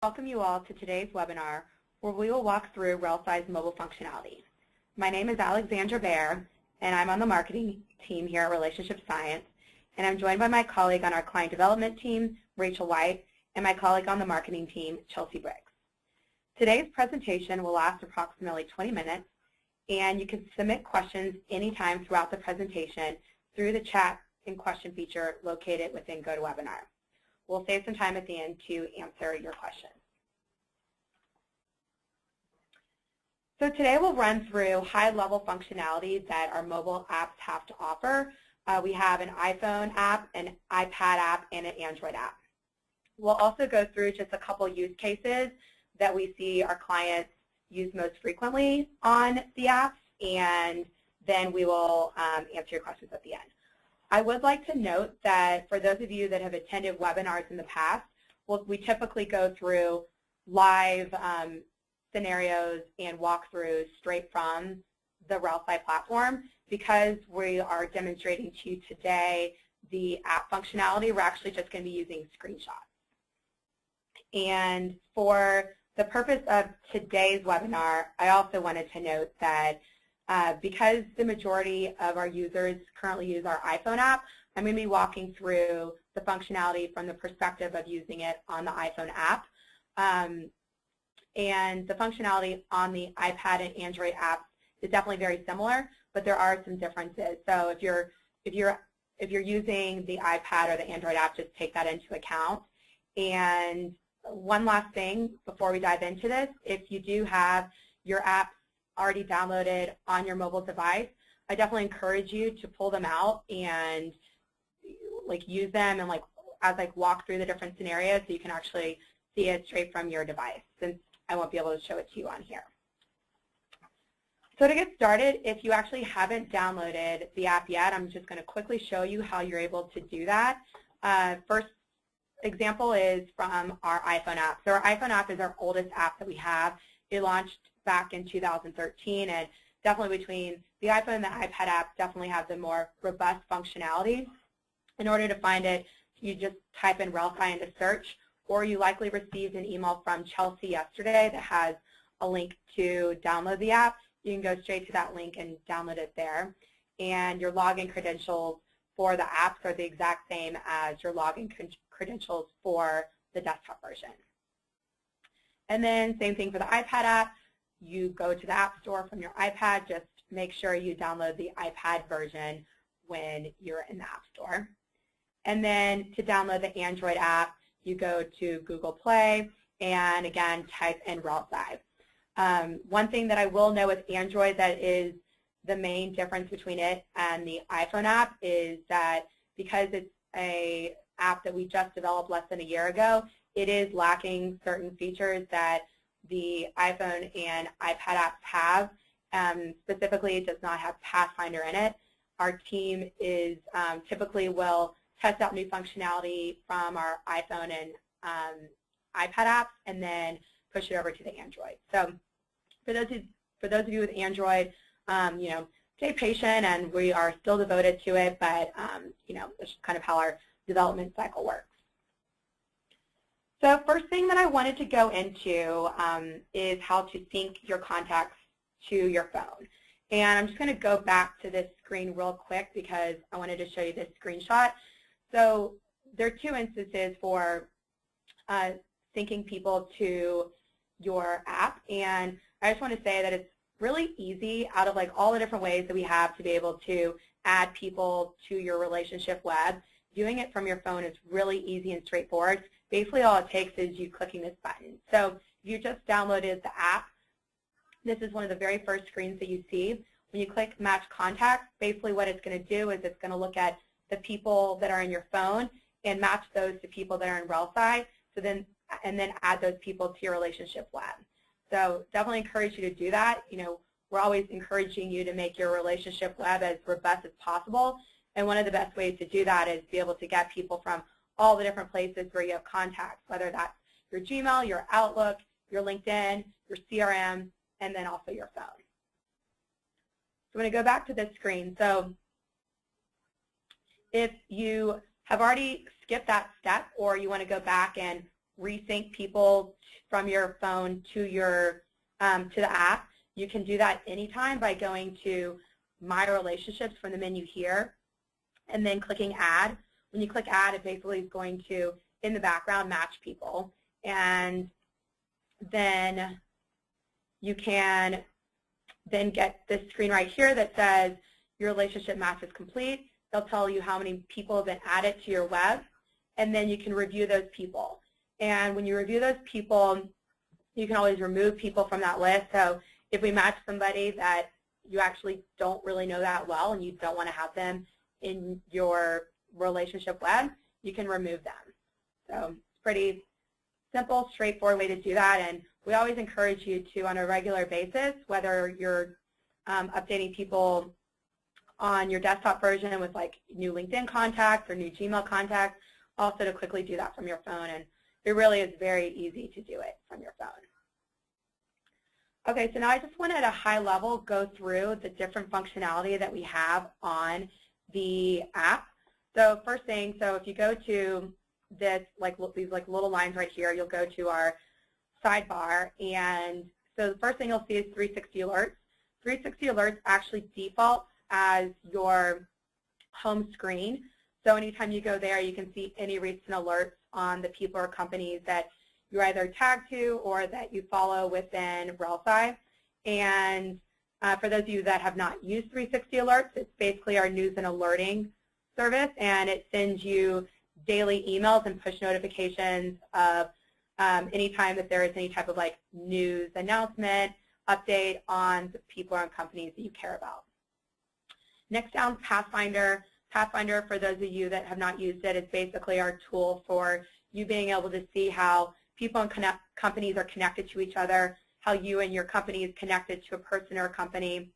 Welcome you all to today's webinar where we will walk through RelSci's mobile functionality. My name is Alexandra Baer and I'm on the marketing team here at Relationship Science, and I'm joined by my colleague on our client development team, Rachel White, and my colleague on the marketing team, Chelsea Briggs. Today's presentation will last approximately 20 minutes, and you can submit questions anytime throughout the presentation through the chat and question feature located within GoToWebinar. We'll save some time at the end to answer your questions. So today we'll run through high-level functionality that our mobile apps have to offer. We have an iPhone app, an iPad app, and an Android app. We'll also go through just a couple use cases that we see our clients use most frequently on the apps, and then we will answer your questions at the end. I would like to note that for those of you that have attended webinars in the past, we typically go through live scenarios and walkthroughs straight from the RelSci platform. Because we are demonstrating to you today the app functionality, we're actually just going to be using screenshots. And for the purpose of today's webinar, I also wanted to note that because the majority of our users currently use our iPhone app, I'm going to be walking through the functionality from the perspective of using it on the iPhone app. And the functionality on the iPad and Android apps is definitely very similar, but there are some differences. So if you're using the iPad or the Android app, just take that into account. And one last thing before we dive into this, if you do have your apps already downloaded on your mobile device, I definitely encourage you to pull them out and use them and as walk through the different scenarios so you can actually see it straight from your device, since I won't be able to show it to you on here. So to get started, if you actually haven't downloaded the app yet, I'm just going to quickly show you how you're able to do that. First example is from our iPhone app. So our iPhone app is our oldest app that we have. It launched back in 2013, and definitely between the iPhone and the iPad app definitely have the more robust functionality. In order to find it, you just type in RelSci into search, or you likely received an email from Chelsea yesterday that has a link to download the app. You can go straight to that link and download it there. And your login credentials for the apps are the exact same as your login credentials for the desktop version. And then same thing for the iPad app. You go to the App Store from your iPad. Just make sure you download the iPad version when you're in the App Store. And then to download the Android app, you go to Google Play and, again, type in RelSci. One thing that I will know with Android that is the main difference between it and the iPhone app is that because it's an app that we just developed less than a year ago, it is lacking certain features that the iPhone and iPad apps have. Specifically, it does not have Pathfinder in it. Our team is typically will test out new functionality from our iPhone and iPad apps and then push it over to the Android. So for those of you with Android, stay patient, and we are still devoted to it, but that's kind of how our development cycle works. So first thing that I wanted to go into is how to sync your contacts to your phone. And I'm just going to go back to this screen real quick because I wanted to show you this screenshot. So there are two instances for syncing people to your app. And I just want to say that it's really easy out of all the different ways that we have to be able to add people to your relationship web. Doing it from your phone is really easy and straightforward. Basically, all it takes is you clicking this button. So if you just downloaded the app, this is one of the very first screens that you see. When you click Match Contacts, basically what it's going to do is it's going to look at the people that are in your phone and match those to people that are in RelSci, and then add those people to your relationship web. So definitely encourage you to do that. We're always encouraging you to make your relationship web as robust as possible. And one of the best ways to do that is be able to get people from all the different places where you have contacts, whether that's your Gmail, your Outlook, your LinkedIn, your CRM, and then also your phone. So I'm going to go back to this screen. So if you have already skipped that step, or you want to go back and resync people from your phone to your to the app, you can do that anytime by going to My Relationships from the menu here and then clicking Add. When you click Add, it basically is going to, in the background, match people. And then you can then get this screen right here that says your relationship match is complete. They'll tell you how many people have been added to your web, and then you can review those people. And when you review those people, you can always remove people from that list. So if we match somebody that you actually don't really know that well and you don't want to have them in your relationship web, you can remove them. So it's pretty simple, straightforward way to do that. And we always encourage you to, on a regular basis, whether you're updating people on your desktop version with like new LinkedIn contacts or new Gmail contacts, also to quickly do that from your phone. And it really is very easy to do it from your phone. Okay, so now I just want to at a high level go through the different functionality that we have on the app. So first thing, so if you go to this, like these like little lines right here, you'll go to our sidebar, and so the first thing you'll see is 360 alerts. 360 alerts actually defaults as your home screen. So anytime you go there, you can see any recent alerts on the people or companies that you're either tagged to or that you follow within RelSci. And for those of you that have not used 360 alerts, it's basically our news and alerting service, and it sends you daily emails and push notifications of anytime that there is any type of like news announcement, update on the people or companies that you care about. Next down, Pathfinder. Pathfinder, for those of you that have not used it, is basically our tool for you being able to see how people and companies are connected to each other, how you and your company is connected to a person or a company.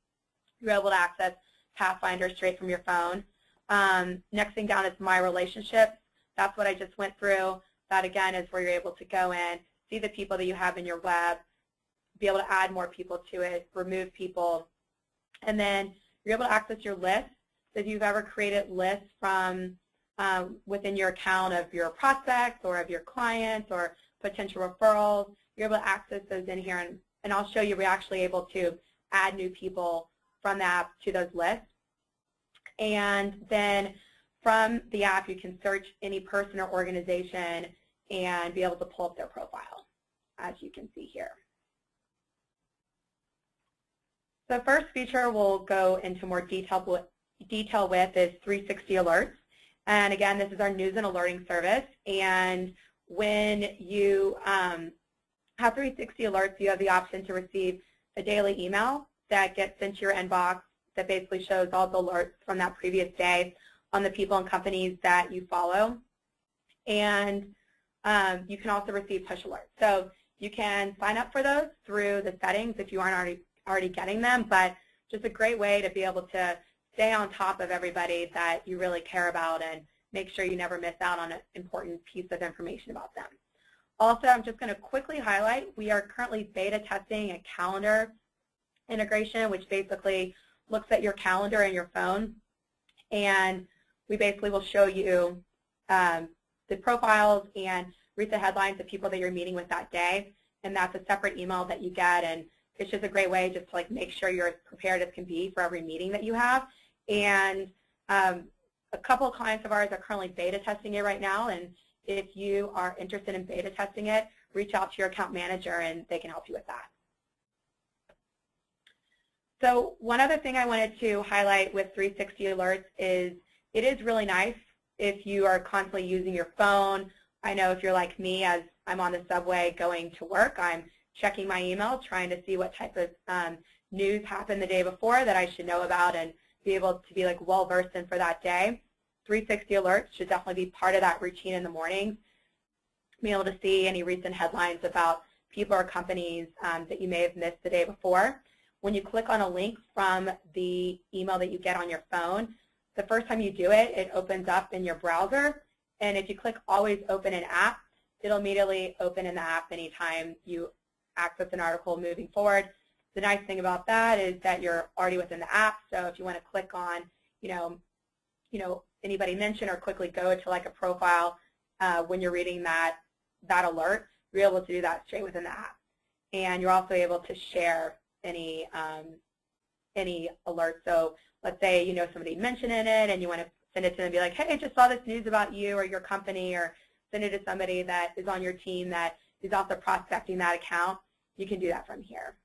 You're able to access Pathfinder straight from your phone. Next thing down is My Relationships. That's what I just went through. That, again, is where you're able to go in, see the people that you have in your web, be able to add more people to it, remove people, and then you're able to access your list. So if you've ever created lists from within your account of your prospects or of your clients or potential referrals, you're able to access those in here, and I'll show you we're actually able to add new people from the app to those lists. And then from the app, you can search any person or organization and be able to pull up their profile, as you can see here. The first feature we'll go into more detail with is 360 alerts. And again, this is our news and alerting service. And when you have 360 alerts, you have the option to receive a daily email that gets sent to your inbox that basically shows all the alerts from that previous day on the people and companies that you follow. And you can also receive push alerts. So you can sign up for those through the settings if you aren't already getting them, but just a great way to be able to stay on top of everybody that you really care about and make sure you never miss out on an important piece of information about them. Also, I'm just going to quickly highlight, we are currently beta testing a calendar integration, which basically looks at your calendar and your phone, and we basically will show you the profiles and recent headlines of people that you're meeting with that day, and that's a separate email that you get, and it's just a great way just to like make sure you're as prepared as can be for every meeting that you have. And a couple of clients of ours are currently beta testing it right now, and if you are interested in beta testing it, reach out to your account manager and they can help you with that. So one other thing I wanted to highlight with 360 alerts is it is really nice if you are constantly using your phone. I know if you're like me, as I'm on the subway going to work, I'm checking my email, trying to see what type of news happened the day before that I should know about and be able to be like well versed in for that day. 360 alerts should definitely be part of that routine in the morning. Be able to see any recent headlines about people or companies that you may have missed the day before. When you click on a link from the email that you get on your phone, the first time you do it, it opens up in your browser. And if you click Always Open an App, it'll immediately open in the app anytime you access an article moving forward. The nice thing about that is that you're already within the app, so if you want to click on, anybody mention or quickly go to like a profile when you're reading that that alert, you're able to do that straight within the app. And you're also able to share any alerts. So let's say you know somebody mentioned in it and you want to send it to them and be like, hey, I just saw this news about you or your company, or send it to somebody that is on your team that is also prospecting that account. You can do that from here.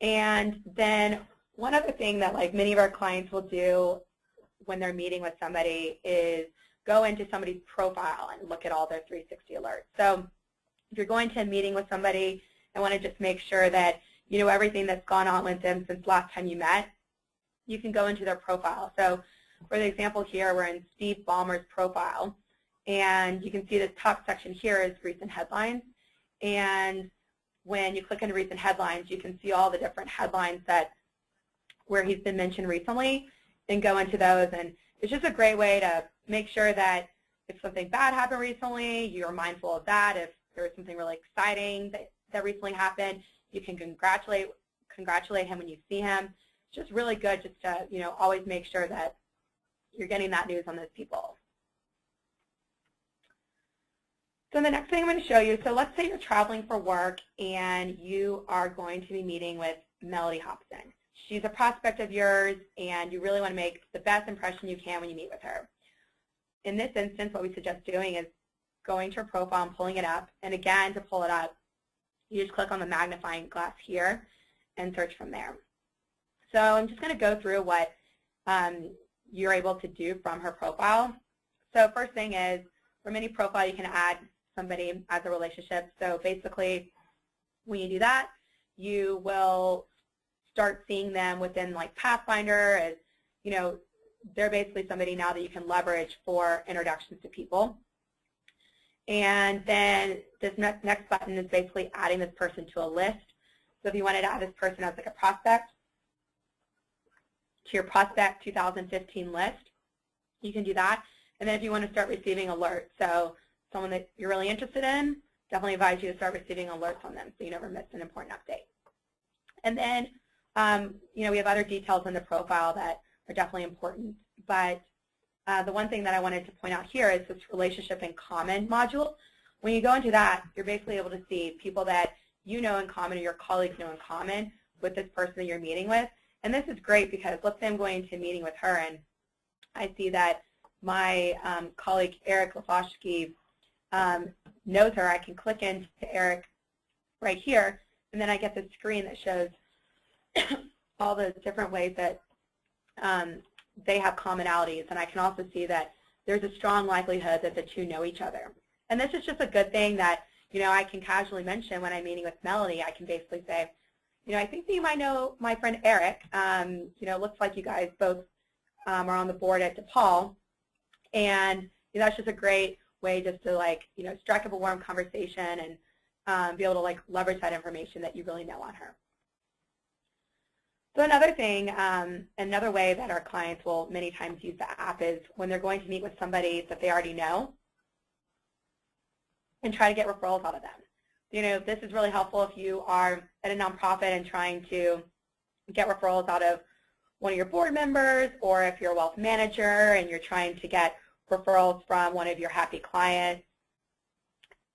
And then one other thing that like many of our clients will do when they're meeting with somebody is go into somebody's profile and look at all their 360 alerts. So if you're going to a meeting with somebody and want to just make sure that you know everything that's gone on with them since last time you met, you can go into their profile. So for the example here, we're in Steve Ballmer's profile, and you can see this top section here is recent headlines. And when you click into recent headlines, you can see all the different headlines that where he's been mentioned recently and go into those. And it's just a great way to make sure that if something bad happened recently, you're mindful of that. If there was something really exciting that recently happened, you can congratulate him when you see him. It's just really good just to, you know, always make sure that you're getting that news on those people. So the next thing I'm going to show you, so let's say you're traveling for work and you are going to be meeting with Melody Hobson. She's a prospect of yours and you really want to make the best impression you can when you meet with her. In this instance, what we suggest doing is going to her profile and pulling it up. And again, to pull it up, you just click on the magnifying glass here and search from there. So I'm just going to go through what you're able to do from her profile. So first thing is, from any profile, you can add somebody as a relationship. So basically, when you do that, you will start seeing them within like Pathfinder as, you know, they're basically somebody now that you can leverage for introductions to people. And then this next button is basically adding this person to a list. So if you wanted to add this person as like a prospect to your Prospect 2015 list, you can do that. And then if you want to start receiving alerts, so someone that you're really interested in, definitely advise you to start receiving alerts on them so you never miss an important update. And then, you know, we have other details in the profile that are definitely important. But the one thing that I wanted to point out here is this relationship in common module. When you go into that, you're basically able to see people that you know in common or your colleagues know in common with this person that you're meeting with. And this is great because let's say I'm going to a meeting with her and I see that my colleague Eric Lafashki knows her. I can click into Eric right here, and then I get this screen that shows all the different ways that they have commonalities. And I can also see that there's a strong likelihood that the two know each other. And this is just a good thing that, you know, I can casually mention when I'm meeting with Melody. I can basically say, you know, I think that you might know my friend Eric. You know, it looks like you guys both are on the board at DePaul. And you know, that's just a great way just to, like, you know, strike up a warm conversation and be able to, like, leverage that information that you really know on her. So another thing, another way that our clients will many times use the app is when they're going to meet with somebody that they already know and try to get referrals out of them. You know, this is really helpful if you are at a nonprofit and trying to get referrals out of one of your board members, or if you're a wealth manager and you're trying to get referrals from one of your happy clients.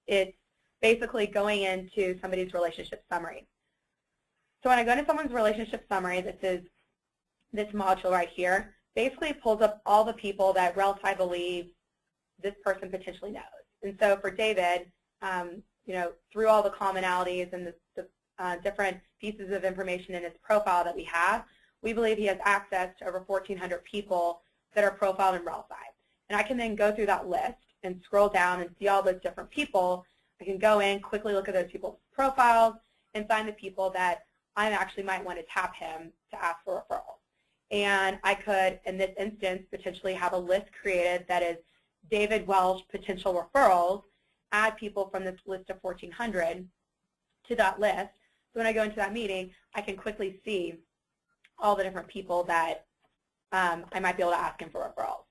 It's basically going into somebody's relationship summary. So when I go into someone's relationship summary, this is this module right here, basically pulls up all the people that RelSci believes this person potentially knows. And so for David, you know, through all the commonalities and the different pieces of information in his profile that we have, we believe he has access to over 1,400 people that are profiled in RelSci. And I can then go through that list and scroll down and see all those different people. I can go in, quickly look at those people's profiles, and find the people that I actually might want to tap him to ask for referrals. And I could, in this instance, potentially have a list created that is David Welsh potential referrals, add people from this list of 1,400 to that list. So when I go into that meeting, I can quickly see all the different people that I might be able to ask him for referrals.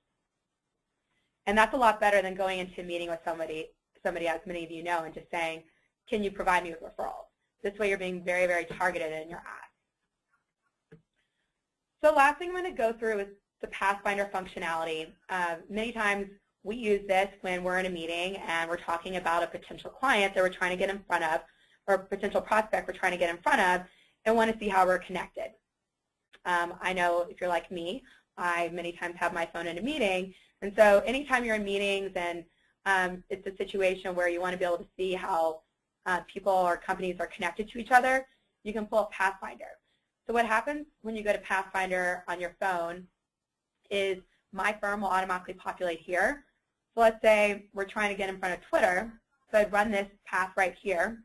And that's a lot better than going into a meeting with somebody as many of you know, and just saying, can you provide me with referrals? This way you're being very, very targeted in your ask. So last thing I'm going to go through is the Pathfinder functionality. Many times we use this when we're in a meeting and we're talking about a potential client that we're trying to get in front of, or a potential prospect we're trying to get in front of, and want to see how we're connected. I know if you're like me, I many times have my phone in a meeting, and so anytime you're in meetings and it's a situation where you want to be able to see how people or companies are connected to each other, you can pull up Pathfinder. So what happens when you go to Pathfinder on your phone is my firm will automatically populate here. So let's say we're trying to get in front of Twitter, so I'd run this path right here.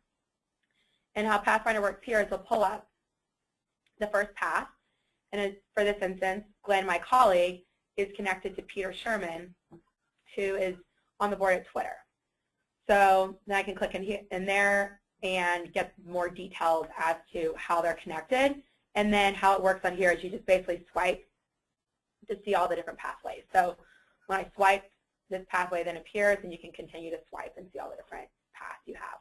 And how Pathfinder works here is it'll pull up the first path. And for this instance, Glenn, my colleague, is connected to Peter Sherman, who is on the board at Twitter. So then I can click in there and get more details as to how they're connected. And then how it works on here is you just basically swipe to see all the different pathways. So when I swipe, this pathway then appears, and you can continue to swipe and see all the different paths you have.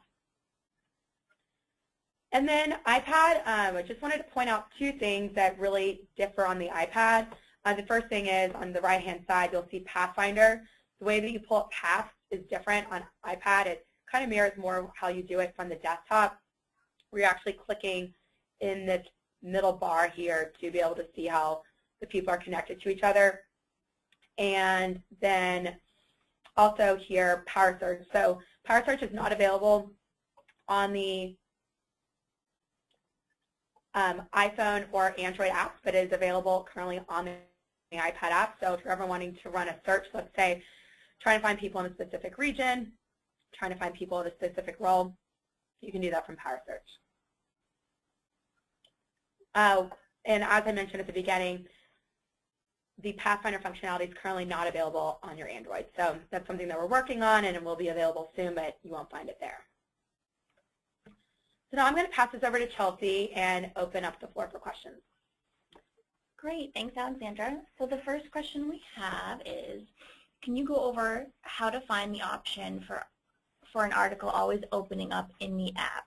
And then iPad, I just wanted to point out two things that really differ on the iPad. The first thing is on the right-hand side, you'll see Pathfinder. The way that you pull up paths is different on iPad. It kind of mirrors more how you do it from the desktop, where you're actually clicking in this middle bar here to be able to see how the people are connected to each other. And then also here, Power Search. So Power Search is not available on the iPhone or Android apps, but is available currently on the iPad app. So if you're ever wanting to run a search, let's say trying to find people in a specific region, trying to find people in a specific role, you can do that from Power Search. And as I mentioned at the beginning, the Pathfinder functionality is currently not available on your Android. So that's something that we're working on, and it will be available soon, but you won't find it there. So now I'm going to pass this over to Chelsea and open up the floor for questions. Great. Thanks, Alexandra. So the first question we have is, can you go over how to find the option for an article always opening up in the app?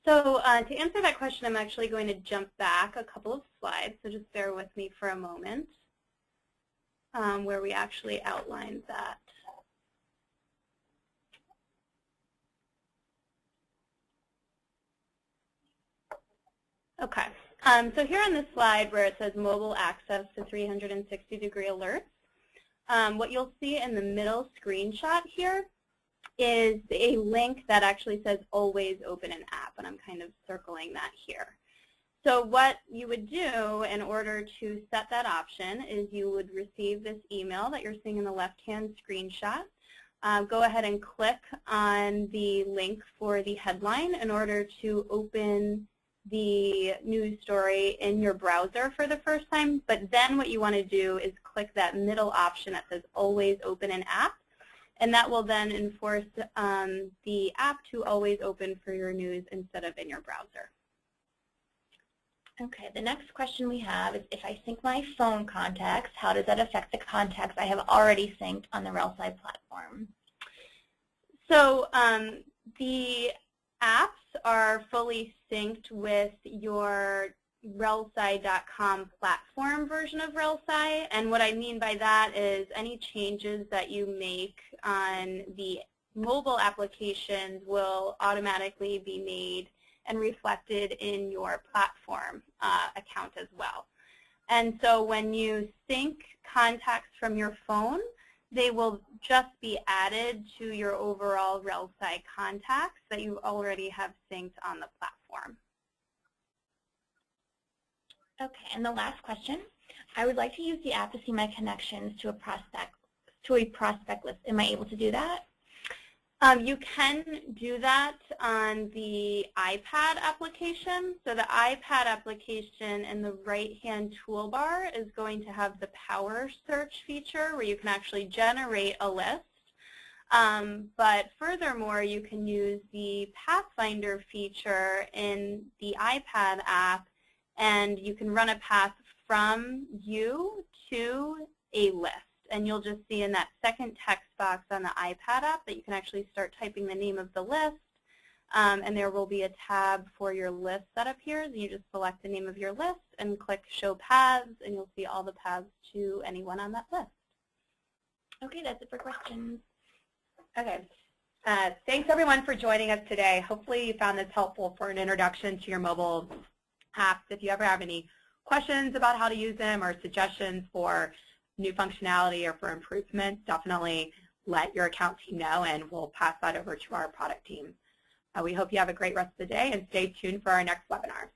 So to answer that question, I'm actually going to jump back a couple of slides, so just bear with me for a moment, where we actually outlined that. Okay, so here on this slide where it says mobile access to 360-degree alerts, what you'll see in the middle screenshot here is a link that actually says always open an app, and I'm kind of circling that here. So what you would do in order to set that option is you would receive this email that you're seeing in the left-hand screenshot. Go ahead and click on the link for the headline in order to open the news story in your browser for the first time. But then what you want to do is click that middle option that says always open an app. And that will then enforce the app to always open for your news instead of in your browser. Okay, the next question we have is, if I sync my phone contacts, how does that affect the contacts I have already synced on the RelSci platform? So the apps are fully synced with your RelSci.com platform version of RelSci, and what I mean by that is any changes that you make on the mobile applications will automatically be made and reflected in your platform account as well. And so when you sync contacts from your phone, they will just be added to your overall RelSci contacts that you already have synced on the platform. Okay, and the last question, I would like to use the app to see my connections to a prospect list. Am I able to do that? You can do that on the iPad application. So the iPad application in the right-hand toolbar is going to have the Power Search feature where you can actually generate a list. But furthermore, you can use the Pathfinder feature in the iPad app, and you can run a path from you to a list. And you'll just see in that second text box on the iPad app that you can actually start typing the name of the list, and there will be a tab for your list that appears. You just select the name of your list and click Show Paths, and you'll see all the paths to anyone on that list. Okay, that's it for questions. Okay. Thanks everyone for joining us today. Hopefully you found this helpful for an introduction to your mobile apps. If you ever have any questions about how to use them or suggestions for new functionality or for improvements, definitely let your account team know and we'll pass that over to our product team. We hope you have a great rest of the day and stay tuned for our next webinar.